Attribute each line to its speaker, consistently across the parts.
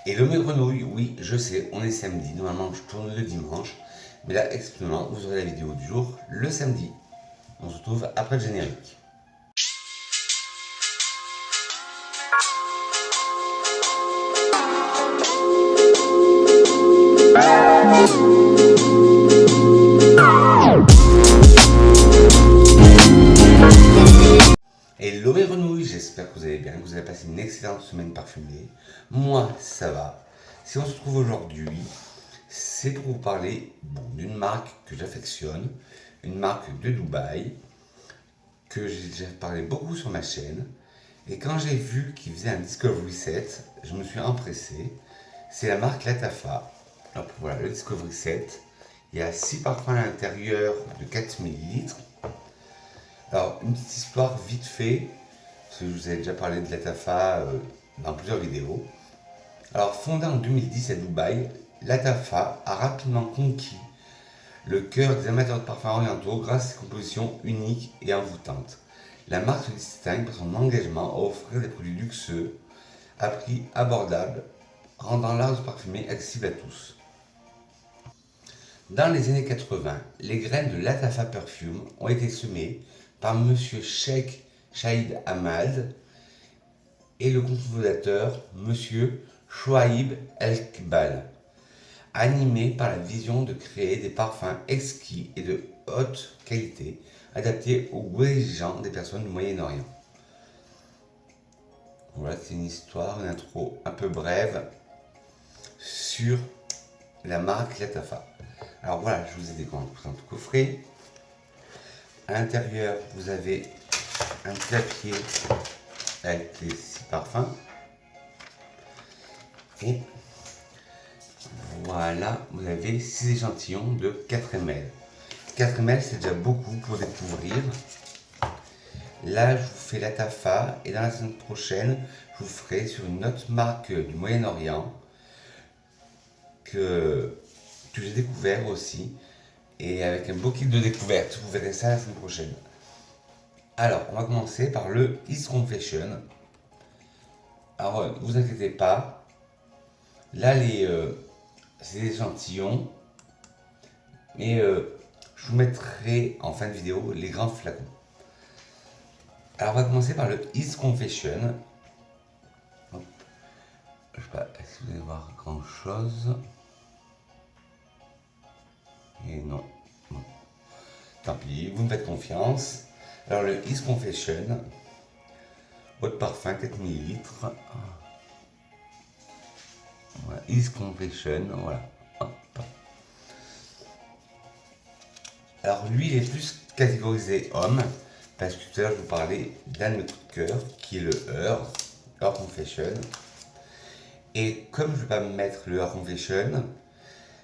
Speaker 1: Et le mes grenouilles, oui, je sais, on est samedi. Normalement, je tourne le dimanche. Mais là, exceptionnellement, vous aurez la vidéo du jour le samedi. On se retrouve après le générique. Hello mes grenouilles, j'espère que vous allez bien, que vous avez passé une excellente semaine parfumée. Moi, ça va. Si on se retrouve aujourd'hui, c'est pour vous parler d'une marque que j'affectionne, une marque de Dubaï, que j'ai déjà parlé beaucoup sur ma chaîne. Et quand j'ai vu qu'ils faisaient un Discovery Set, je me suis empressé. C'est la marque Latafa. Alors voilà, le Discovery Set. Il y a 6 parfums à l'intérieur de 4 ml. Alors, une petite histoire vite fait, parce que je vous ai déjà parlé de Latafa dans plusieurs vidéos. Alors, fondée en 2010 à Dubaï, Latafa a rapidement conquis le cœur des amateurs de parfums orientaux grâce à ses compositions uniques et envoûtantes. La marque se distingue par son engagement à offrir des produits luxueux à prix abordable, rendant l'art du parfumé accessible à tous. Dans les années 80, les graines de Latafa Perfume ont été semées par Monsieur Sheikh Shahid Ahmad et le cofondateur Monsieur Chouaib El-Kbal, animés par la vision de créer des parfums exquis et de haute qualité, adaptés aux goûts exigeants des personnes du Moyen-Orient. Voilà, c'est une histoire, une intro un peu brève sur la marque Latafa. Alors voilà, je vous ai découvert un coffret. À l'intérieur, vous avez un papier avec les 6 parfums. Et voilà, vous avez 6 échantillons de 4 ml. 4 ml, c'est déjà beaucoup pour découvrir. Là, je vous fais Latafa et dans la semaine prochaine, je vous ferai sur une autre marque du Moyen-Orient que j'ai découvert aussi et avec un beau kit de découverte. Vous verrez ça la semaine prochaine. Alors, on va commencer par le Is Confession. Alors, ne vous inquiétez pas. Là, c'est des échantillons. Mais je vous mettrai en fin de vidéo les grands flacons. Alors, on va commencer par le Is Confession. Hop. Je sais pas si vous allez voir grand chose. Et non. Bon. Tant pis, vous me faites confiance. Alors, le Is Confession. Eau de parfum 4 ml. Voilà, Is Confession, voilà. Hop. Alors lui, il est plus catégorisé homme, parce que tout à l'heure je vous parlais d'un de mes coups de cœur, qui est le Her Confession. Et comme je ne vais pas me mettre le Her Confession,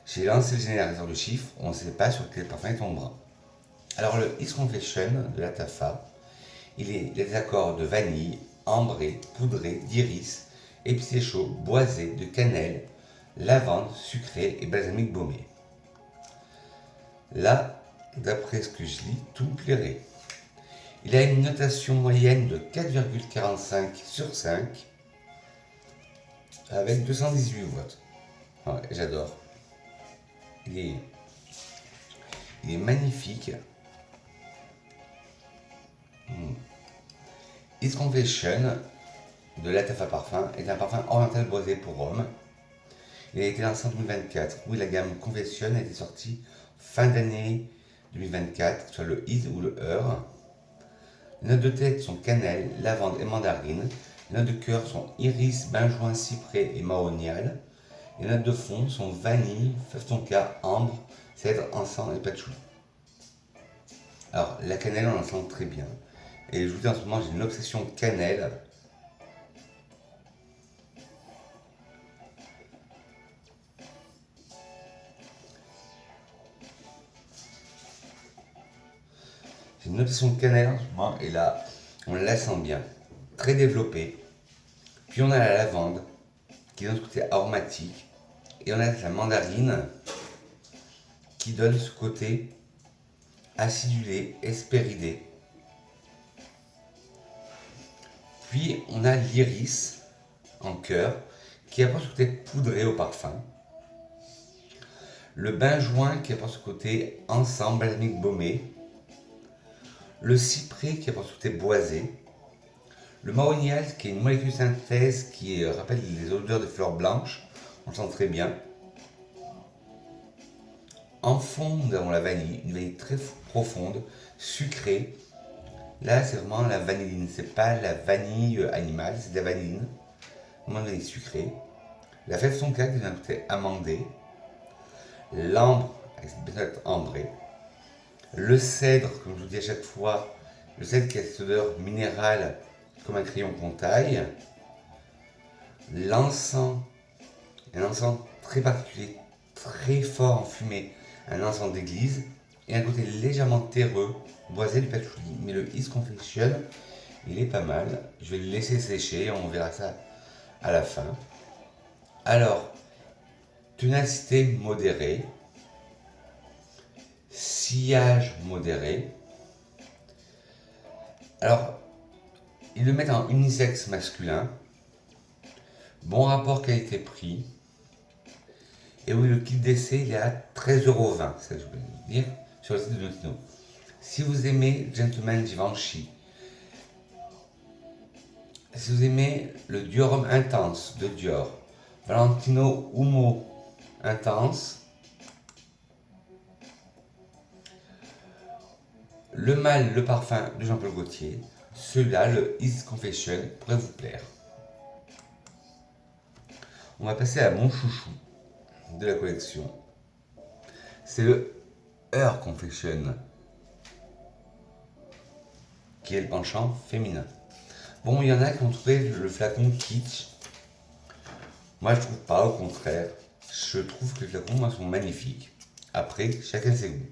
Speaker 1: j'ai lancé le générateur de chiffres, on ne sait pas sur quel parfum il tombera. Alors le Is Confession de Latafa, il a des accords de vanille, ambré, poudré, d'iris, épicé chaud, boisé, de cannelle, lavande, sucré et balsamique baumé. Là, d'après ce que je lis, tout me plairait. Il a une notation moyenne de 4,45 sur 5 avec 218 watts. Ouais, j'adore. Il est magnifique. Is Confession de Latafa Parfum est un parfum oriental boisé pour hommes. Il a été lancé en 2024. Oui, la gamme Confession a été sortie fin d'année 2024, soit le Is ou le Her. Les notes de tête sont cannelle, lavande et mandarine. Les notes de cœur sont iris, benjoin, cyprès et mahonial. Les notes de fond sont vanille, fève tonka, ambre, cèdre, encens et patchouli. Alors, la cannelle, on la sent très bien. Et je vous dis en ce moment, j'ai une obsession cannelle. J'ai une obsession cannelle en ce moment, et là, on la sent bien. Très développée. Puis on a la lavande, qui donne ce côté aromatique. Et on a la mandarine, qui donne ce côté acidulé, hespéridé. Puis on a l'iris en cœur qui apporte ce côté poudré au parfum. Le benjoin qui apporte ce côté encens balsamique baumé. Le cyprès qui apporte ce côté boisé. Le mahonial qui est une molécule synthèse qui rappelle les odeurs de fleurs blanches. On le sent très bien. En fond, nous avons la vanille, une vanille très profonde, sucrée. Là, c'est vraiment la vanilline, c'est pas la vanille animale, c'est de la vanilline. Vraiment une vanille sucrée. La fève tonka qui est d'un côté amandé. L'ambre, avec cette belle ambrée. Le cèdre, comme je vous dis à chaque fois, le cèdre qui a cette odeur minérale comme un crayon qu'on taille. L'encens, un encens très particulier, très fort en fumée, un encens d'église. Et un côté légèrement terreux, boisé du patchouli. Mais le East Confection, il est pas mal. Je vais le laisser sécher, on verra ça à la fin. Alors, ténacité modérée, sillage modéré. Alors, ils le mettent en unisexe masculin. Bon rapport qualité-prix. Et oui, le kit d'essai, il est à 13,20 €, c'est ça que je voulais vous dire, sur le site de Notino. Si vous aimez Gentleman Givenchy, si vous aimez le Dior Homme Intense de Dior, Valentino Humo Intense, le Mal, le parfum de Jean-Paul Gaultier, celui-là, le East Confession, pourrait vous plaire. On va passer à mon chouchou de la collection. C'est le Her Confession, qui est le penchant féminin. Bon, il y en a qui ont trouvé le flacon kitsch. Moi, je trouve pas, au contraire. Je trouve que les flacons, moi, sont magnifiques. Après, chacun ses goûts.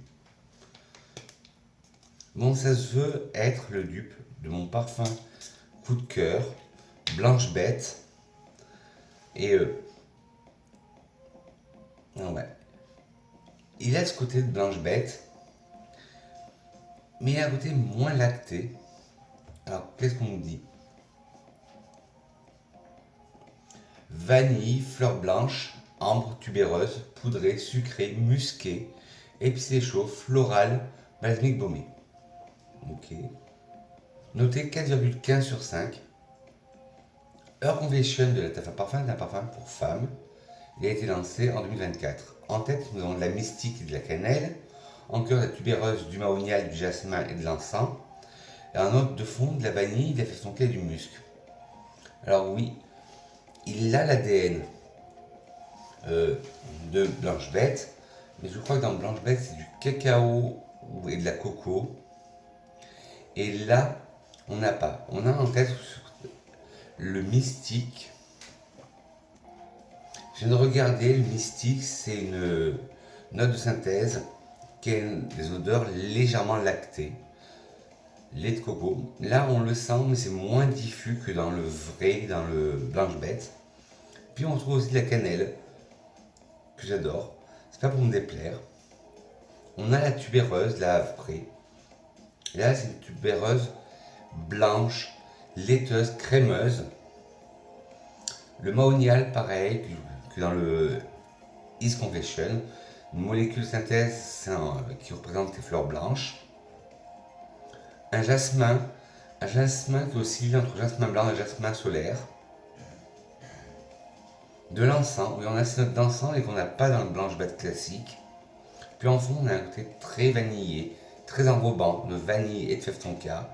Speaker 1: Bon, ça se veut être le dupe de mon parfum coup de cœur, Blanche Bête. Et ouais. Il a ce côté de Blanche Bête, mais il a un côté moins lacté. Alors, qu'est-ce qu'on nous dit? Vanille, fleur blanche, ambre tubéreuse, poudrée, sucrée, musquée, épicé chaud, floral, balsamique baumé. Ok. Notez 4,15 sur 5. Her Confession de la Tafa Parfum est un parfum pour femmes. Il a été lancé en 2024. En tête, nous avons de la mystique et de la cannelle. En cœur, de la tubéreuse, du mahonial, du jasmin et de l'encens. Et en note de fond, de la vanille, de la fève tonka et du musc. Alors oui, il a l'ADN de Blanche Bête, mais je crois que dans Blanche Bête, c'est du cacao et de la coco. Et là, on n'a pas. On a en tête le mystique. Je viens de regarder, le mystique, c'est une note de synthèse qui a des odeurs légèrement lactées. Lait de coco. Là, on le sent, mais c'est moins diffus que dans le vrai, dans le Blanche Bête. Puis on trouve aussi de la cannelle, que j'adore. C'est pas pour me déplaire. On a la tubéreuse, la Havre. Là, c'est une tubéreuse blanche, laiteuse, crémeuse. Le mahonial, pareil, que dans le East Confession. Une molécule synthèse qui représente les fleurs blanches. Un jasmin qui oscille entre jasmin blanc et jasmin solaire. De l'encens, oui, on a ces notes d'encens et qu'on n'a pas dans le Blanche Bête classique. Puis en fond, on a un côté très vanillé, très enrobant de vanille et de fève tonka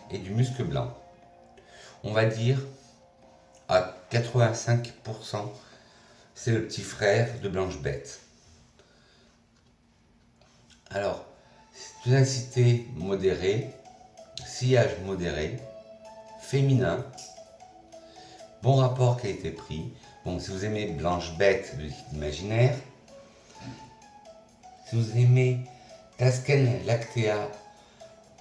Speaker 1: et du musc blanc. On va dire à 85%, c'est le petit frère de Blanche Bête. Alors, ténacité modérée, sillage modéré, féminin, bon rapport qualité-prix. Bon, si vous aimez Blanche Bête, le liquide imaginaire, si vous aimez Tasken Lactea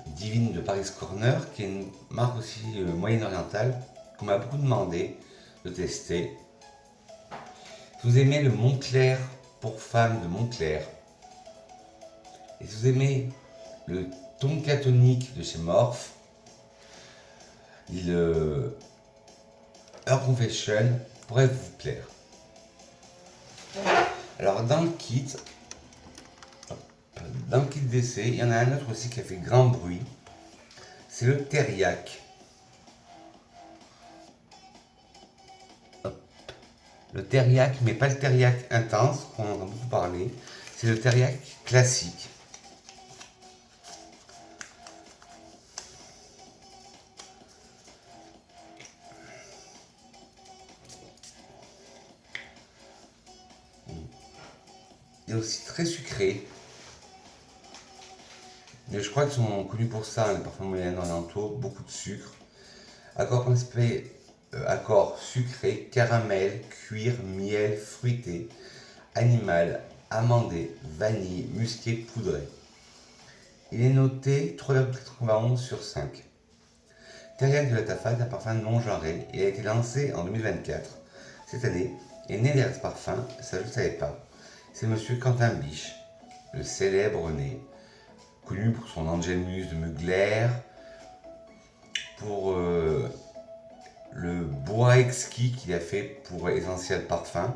Speaker 1: Divine de Paris Corner, qui est une marque aussi moyenne-orientale, qu'on m'a beaucoup demandé de tester. Si vous aimez le Montclair pour femmes de Montclair, et si vous aimez le Tonka tonique de chez Morphe, le Her Confession pourrait vous plaire. Alors dans le kit d'essai, il y en a un autre aussi qui a fait grand bruit. C'est le Teriyak. Le Teriyak, mais pas le Teriyak intense, qu'on entend beaucoup parler. C'est le Teriyak classique. Il est aussi très sucré. Mais je crois qu'ils sont connus pour ça, les parfums moyen-orientaux, beaucoup de sucre. Accord principal, accord sucré, caramel, cuir, miel, fruité, animal, amandé, vanille, musqué, poudré. Il est noté 3,91 sur 5. Teriyak de la Tafa est un parfum non genré. Il a été lancé en 2024. Cette année, et né derrière ce parfum, ça je ne savais pas, c'est monsieur Quentin Biche, le célèbre né, connu pour son Angelmus de Mugler, pour le bois exquis qu'il a fait pour Essentiel Parfum.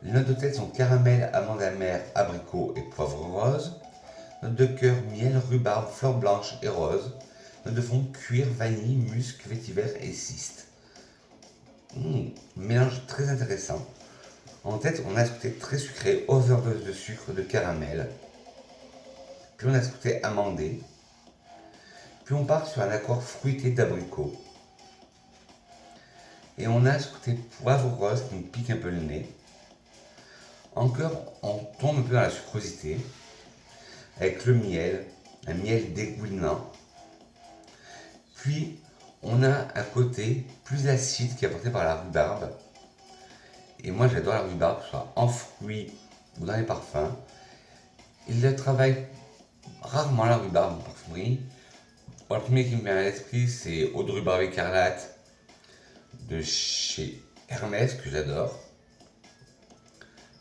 Speaker 1: Les notes de tête sont caramel, amande amère, abricot et poivre rose. Notes de cœur, miel, rhubarbe, fleurs blanches et roses. Notes de fond, cuir, vanille, musc, vétiver et cyste. Mélange très intéressant. En tête, on a ce côté très sucré, overdose de sucre, de caramel. Puis on a ce côté amandé. Puis on part sur un accord fruité d'abricot. Et on a ce côté poivre rose qui me pique un peu le nez. Encore, on tombe un peu dans la sucrosité. Avec le miel, un miel dégoulinant. Puis on a un côté plus acide qui est apporté par la rhubarbe. Et moi j'adore la rhubarbe, que ce soit en fruits ou dans les parfums. Il travaille rarement la rhubarbe en parfumerie. Le premier qui me vient à l'esprit, c'est Eau de rhubarbe écarlate de chez Hermès, que j'adore.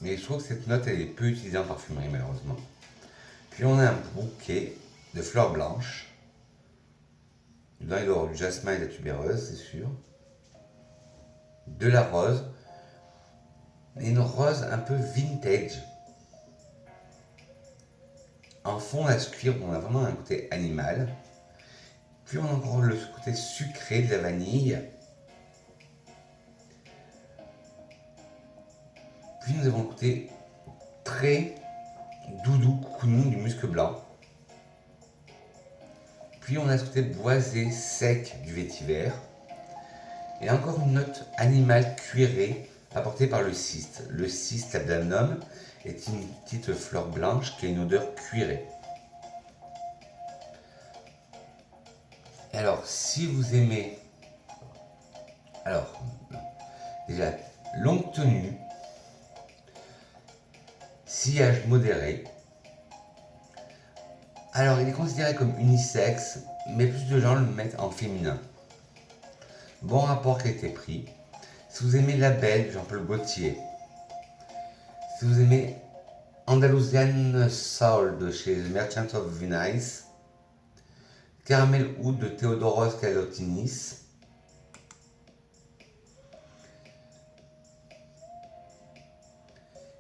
Speaker 1: Mais je trouve que cette note, elle est peu utilisée en parfumerie, malheureusement. Puis on a un bouquet de fleurs blanches. Dedans, il doit y avoir du jasmin et de la tubéreuse, c'est sûr. De la rose. Et une rose un peu vintage. En fond, on a ce cuir, on a vraiment un côté animal. Puis on a encore le côté sucré de la vanille. Puis nous avons le côté très doudou, cocooning du musc blanc. Puis on a ce côté boisé, sec du vétiver. Et encore une note animale cuirée apportée par le cyste. Le cyste labdanum est une petite fleur blanche qui a une odeur cuirée. Et alors, si vous aimez, alors, déjà, longue tenue, sillage modéré, alors il est considéré comme unisexe, mais plus de gens le mettent en féminin. Bon rapport qualité-prix. Si vous aimez Label, Jean-Paul Gaultier. Si vous aimez Andalusian Soul de chez The Merchant of Venice. Caramel Oud de Theodoros Kalotinis.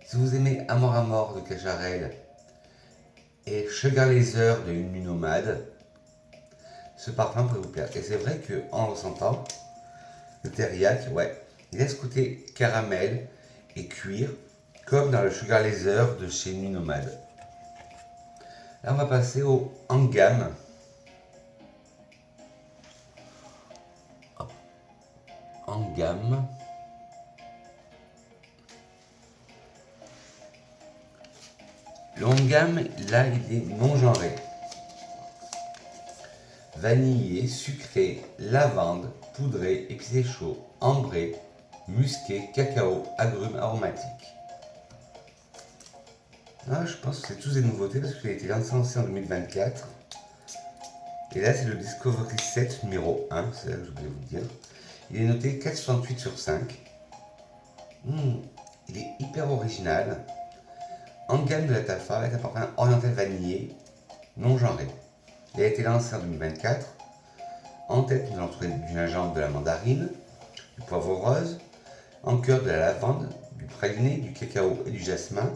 Speaker 1: Si vous aimez Amor Amor de Cacharel et Sugar Laser de Une Nuit Nomade, ce parfum pourrait vous plaire. Et c'est vrai qu'en le sentant, le Teriyak, ouais, il a ce côté caramel et cuir, comme dans le Sugar Laser de chez Nuit Nomade. Là, on va passer au en gamme. En gamme. Le en gamme, là, il est non genré. Vanillé, sucré, lavande, poudré, épicé chaud, ambré, musqué, cacao, agrumes aromatiques. Ah, je pense que c'est tous des nouveautés parce qu'il a été lancé en 2024. Et là, c'est le Discovery 7 numéro 1, c'est là que je voulais vous dire. Il est noté 4,68 sur 5. Il est hyper original. En gamme de la Tafa avec un parfum oriental vanillé, non genré. Il a été lancé en 2024. En tête, nous allons trouver du gingembre, de la mandarine, du poivre rose, en cœur de la lavande, du praliné, du cacao et du jasmin,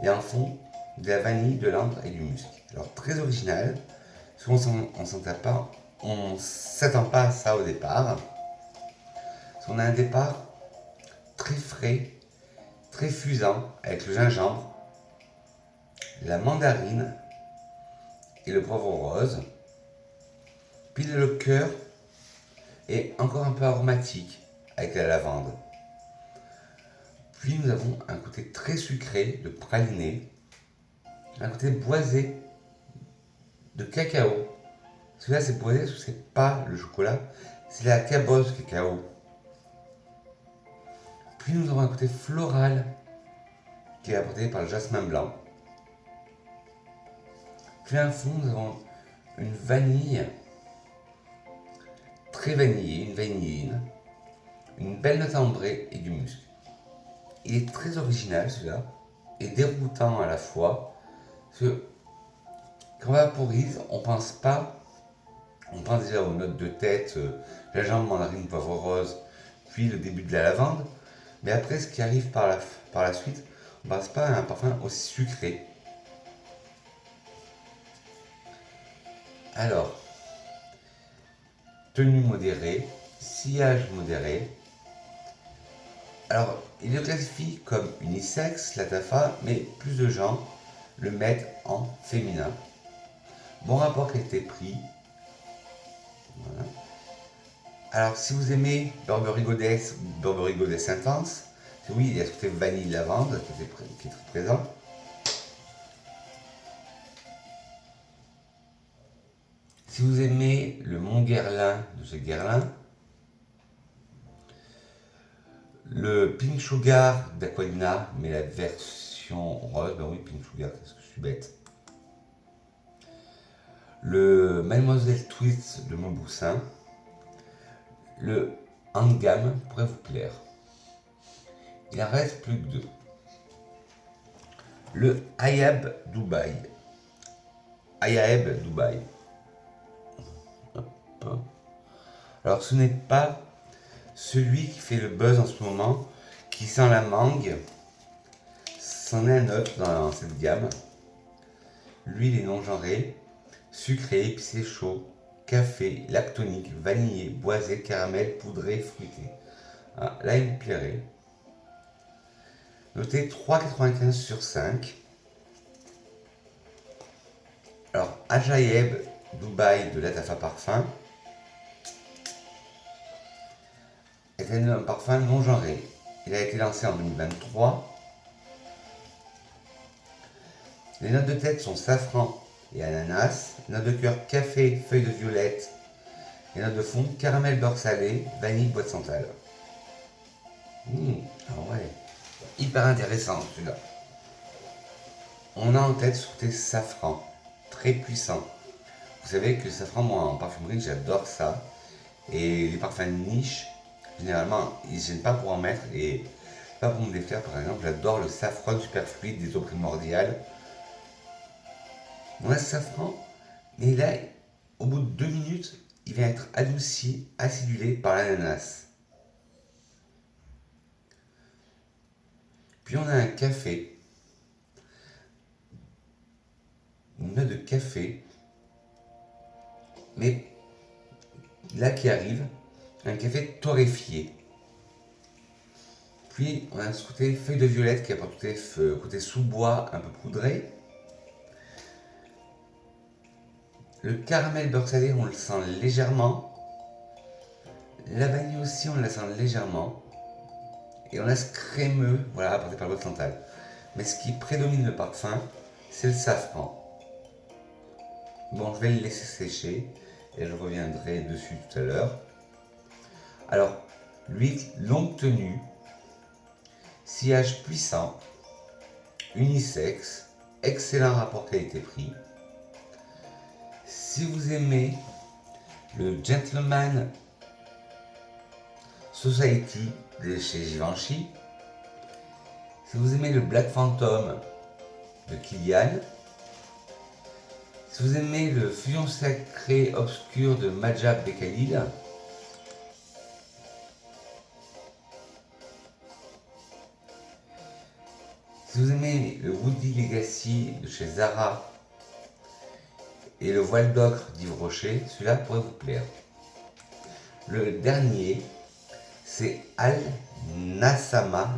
Speaker 1: et en fond, de la vanille, de l'ambre et du musc. Alors très original, souvent on ne s'attend pas à ça au départ. Parce qu'on a un départ très frais, très fusant, avec le gingembre, la mandarine et le poivre rose. Puis le cœur est encore un peu aromatique avec la lavande. Puis nous avons un côté très sucré de praliné, un côté boisé de cacao. Celui-là c'est boisé parce que c'est pas le chocolat, c'est la cabosse cacao. Puis nous avons un côté floral qui est apporté par le jasmin blanc. Puis à fond nous avons une vanille très vanillée, une vanilline, une belle note ambrée et du musc. Il est très original celui-là et déroutant à la fois. Parce que quand on vaporise, on pense déjà aux notes de tête, gingembre, mandarine, poivre rose, puis le début de la lavande. Mais après, ce qui arrive par la suite, on ne pense pas à un parfum aussi sucré. Alors, tenue modérée, sillage modéré. Alors, il le classifie comme unisexe, la Tafa, mais plus de gens le mettent en féminin. Bon rapport qualité-prix. Voilà. Alors, si vous aimez Burberry Goddess ou Burberry Goddess Intense, oui, il y a ce côté vanille lavande qui est très présent. Si vous aimez le Mont Guerlain de chez Guerlain, le Pink Sugar d'Aqualina, mais la version rose, ben oui, Pink Sugar, qu'est-ce que je suis bête. Le Mademoiselle Twist de Mauboussin, le Hangam pourrait vous plaire. Il en reste plus que deux. Le Hayab Dubaï. Hayab Dubaï. Hop. Alors ce n'est pas celui qui fait le buzz en ce moment, qui sent la mangue. C'en est un autre dans cette gamme. Lui, il est non genré, sucré, épicé chaud, café, lactonique, vanillé, boisé, caramel, poudré, fruité. Ah, là, il me plairait. Notez 3,95 sur 5. Alors, Ajaïeb Dubaï de Latafa Parfum est un parfum non genré. Il a été lancé en 2023. Les notes de tête sont safran et ananas, notes de cœur café, feuille de violette, et notes de fond caramel beurre salé, vanille, bois de santal. Ah ouais, hyper intéressant celui-là. On a en tête ce côté safran, très puissant. Vous savez que le safran, moi en parfumerie, j'adore ça. Et les parfums de niche, généralement, ils ne gênent pas pour en mettre. Et pas pour me défaire, par exemple, j'adore le safran superfluide des eaux primordiales. On a ce safran, mais là, au bout de 2 minutes, il va être adouci, acidulé par l'ananas. Puis on a un café, une note de café, mais là qui arrive, un café torréfié. Puis on a ce côté feuille de violette qui apporte côté sous-bois un peu poudré. Le caramel beurre salé, on le sent légèrement. La vanille aussi, on la sent légèrement. Et on a ce crémeux, voilà, apporté par le bois de santal. Mais ce qui prédomine le parfum, c'est le safran. Bon, je vais le laisser sécher et je reviendrai dessus tout à l'heure. Alors, l'huile longue tenue, sillage puissant, unisexe, excellent rapport qualité-prix. Si vous aimez le Gentleman Society de chez Givenchy, si vous aimez le Black Phantom de Kilian, Si vous aimez le fusion sacré obscur de Maja Bekhalil, si vous aimez le Woody Legacy de chez Zara et le voile d'ocre d'Yves Rocher, celui-là pourrait vous plaire. Le dernier, c'est Al Nashama,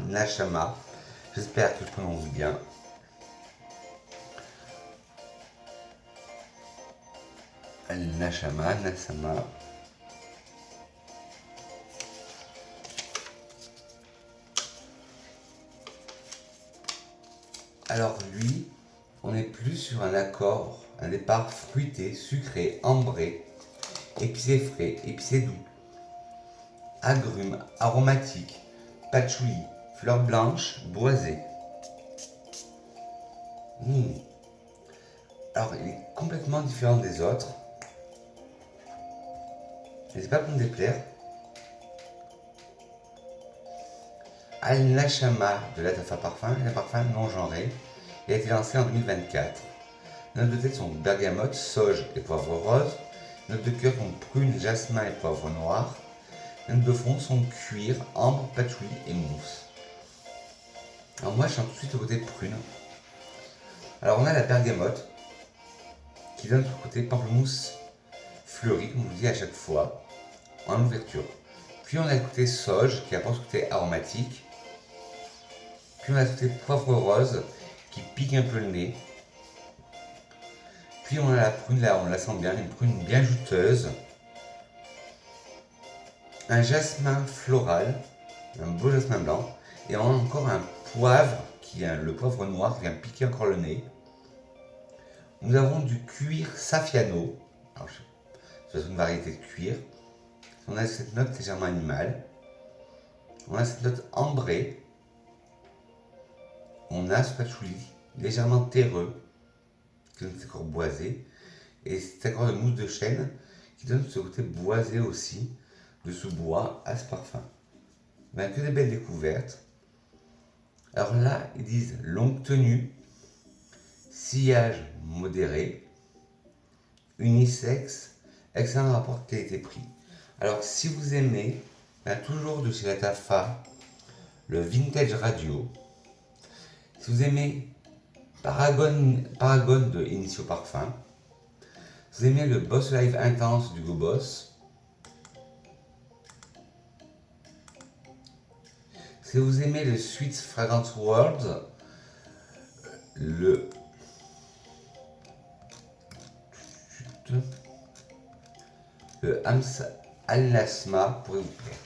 Speaker 1: j'espère que je prononce bien. Al Nashama. Alors lui, on est plus sur un accord, un départ fruité, sucré, ambré, épicé frais, épicé doux, agrumes, aromatique, patchouli, fleurs blanches, boisées. Alors il est complètement différent des autres. Mais c'est pas pour me déplaire. Al Nashama de Lattafa Parfum est un parfum non genré. Il a été lancé en 2024. Les notes de tête sont bergamote, sauge et poivre rose. Les notes de cœur sont prune, jasmin et poivre noir. Les notes de fond sont cuir, ambre, patchouli et mousse. Alors moi je sens tout de suite le côté prune. Alors on a la bergamote qui donne le côté pamplemousse fleuri, comme je vous dis à chaque fois, en ouverture. Puis on a le côté sauge qui apporte ce côté aromatique. Puis on a le côté poivre rose qui pique un peu le nez. Puis on a la prune, là on la sent bien, une prune bien juteuse. Un jasmin floral, un beau jasmin blanc. Et on a encore un poivre, qui est le poivre noir qui vient piquer encore le nez. Nous avons du cuir Saffiano. Alors, c'est une variété de cuir. On a cette note légèrement animale. On a cette note ambrée. On a ce patchouli légèrement terreux, qui donne cet accord boisé. Et cet accord de mousse de chêne qui donne ce côté boisé aussi de ce bois à ce parfum. Ben, que des belles découvertes. Alors là, ils disent longue tenue, sillage modéré, unisexe, excellent rapport qualité-prix. Alors si vous aimez, ben, toujours de chez Lattafa, le Vintage Radio. Si vous aimez Paragon de Initio Parfum. Si vous aimez le Boss Live Intense du Go Boss. Si vous aimez le Sweet Fragrance World, le Al Nasma pourrait vous plaire.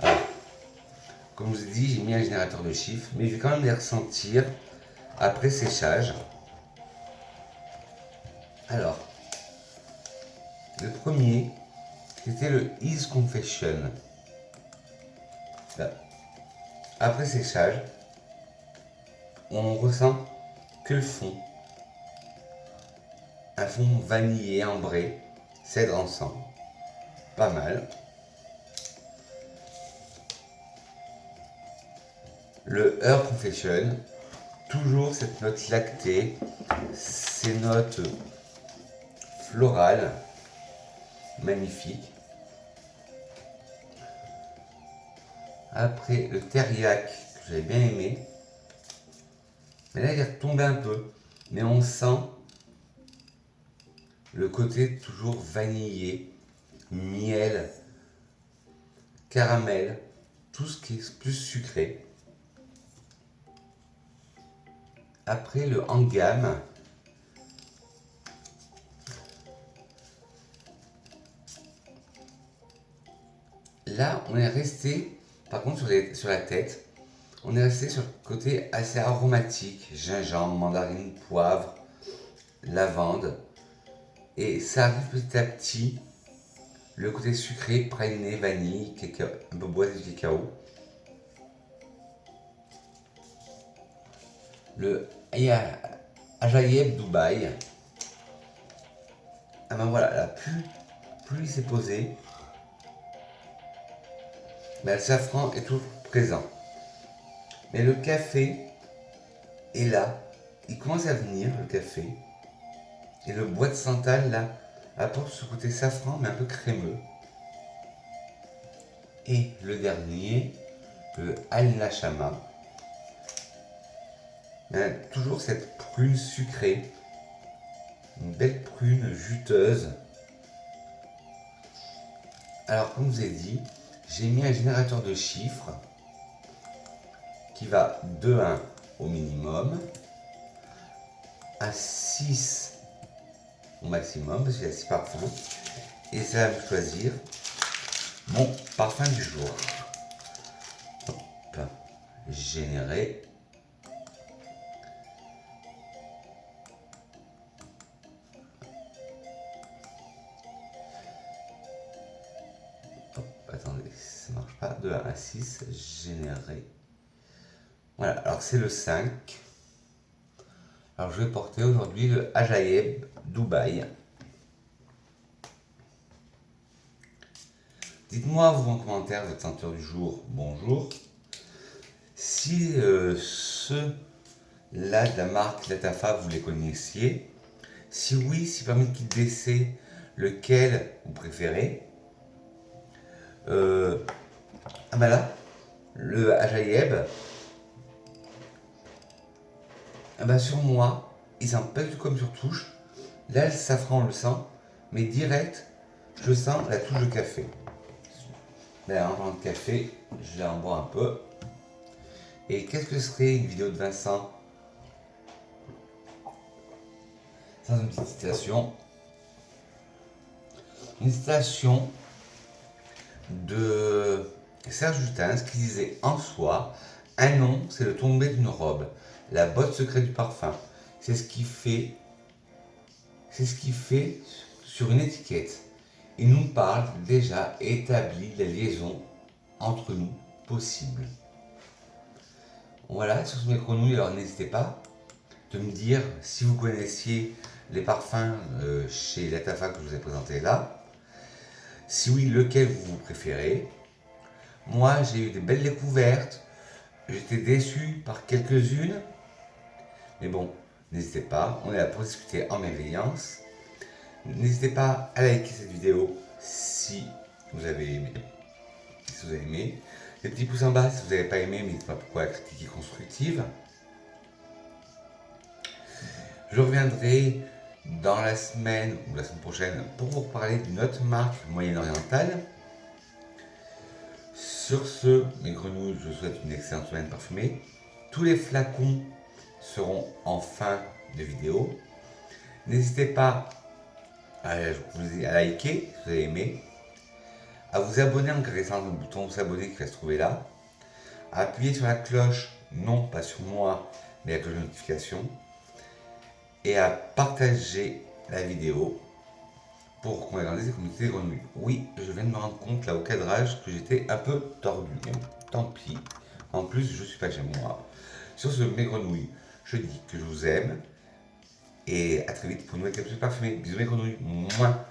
Speaker 1: Alors, comme je vous ai dit, j'ai mis un générateur de chiffres, mais je vais quand même les ressentir après séchage. Alors, le premier, c'était le Ease Confession. Là. Après séchage, on ressent que le fond. Un fond vanillé, ambré, cèdre encens. Pas mal. Le Herb Confession, toujours cette note lactée, ces notes florales, magnifiques. Après le Teriac, que j'avais bien aimé. Mais là, il est retombé un peu. Mais on sent le côté toujours vanillé, miel, caramel, tout ce qui est plus sucré. Après le en gamme, là on est resté, par contre sur la tête, on est resté sur le côté assez aromatique, gingembre, mandarine, poivre, lavande. Et ça arrive petit à petit, le côté sucré, praliné, vanille, cacao, un peu boisé de cacao. Le Ajaïeb Dubaï. Ah ben voilà, là, plus il s'est posé, ben, le safran est toujours présent. Mais le café est là, il commence à venir, le café. Et le bois de santal là apporte ce côté safran mais un peu crémeux. Et le dernier, le al-nashama. Toujours cette prune sucrée, une belle prune juteuse. Alors comme je vous ai dit, j'ai mis un générateur de chiffres qui va de 1 au minimum à 6 au maximum, parce qu'il y a 6 parfums. Et ça va me choisir mon parfum du jour. Hop, générer. Hop, attendez, ça marche pas. De 1 à 6, générer. Voilà, alors c'est le 5. Alors je vais porter aujourd'hui le Ajaïeb Dubaï. Dites-moi vous en commentaire votre senteur du jour, bonjour. Si ceux-là de la marque Latafa vous les connaissiez, si oui, si parmi le kit d'essai, lequel vous préférez. Ah bah là, le Ajaïeb, ah bah sur moi, il sent pas du tout comme sur touche. Là, le safran, on le sent, mais direct, je sens la touche de café. Là, en parlant de café, je vais en boire un peu. Et qu'est-ce que serait une vidéo de Vincent sans une petite citation? Une citation de Serge Lutens qui disait en soi, un nom, c'est le tombé d'une robe, la botte secrète du parfum. C'est ce qui fait sur une étiquette. Il nous parle déjà établi la liaison entre nous possible. Voilà, sur ce micro-nouille, alors n'hésitez pas de me dire si vous connaissiez les parfums chez Latafa que je vous ai présenté là. Si oui, lequel vous préférez. Moi, j'ai eu des belles découvertes. J'étais déçu par quelques-unes. Mais bon, n'hésitez pas, on est là pour discuter en bienveillance. N'hésitez pas à liker cette vidéo si vous avez aimé. Si vous avez aimé. Les petits pouces en bas si vous n'avez pas aimé, mais dites-moi pourquoi la critique est constructive. Je reviendrai dans la semaine ou la semaine prochaine pour vous reparler d'une autre marque moyenne-orientale. Sur ce, mes grenouilles, je vous souhaite une excellente semaine parfumée. Tous les flacons seront en fin de vidéo. N'hésitez pas à liker si vous avez aimé, à vous abonner en caressant le bouton s'abonner qui va se trouver là, à appuyer sur la cloche, non pas sur moi, mais la cloche de notification, et à partager la vidéo pour qu'on agrandisse les communautés des grenouilles. Oui, je viens de me rendre compte là au cadrage que j'étais un peu tordu, mais tant pis. En plus, je suis pas chez moi. Sur ce, mes grenouilles, je dis que je vous aime et à très vite pour une nouvelle capsule parfumée. Bisous mes grenouilles. Mouah.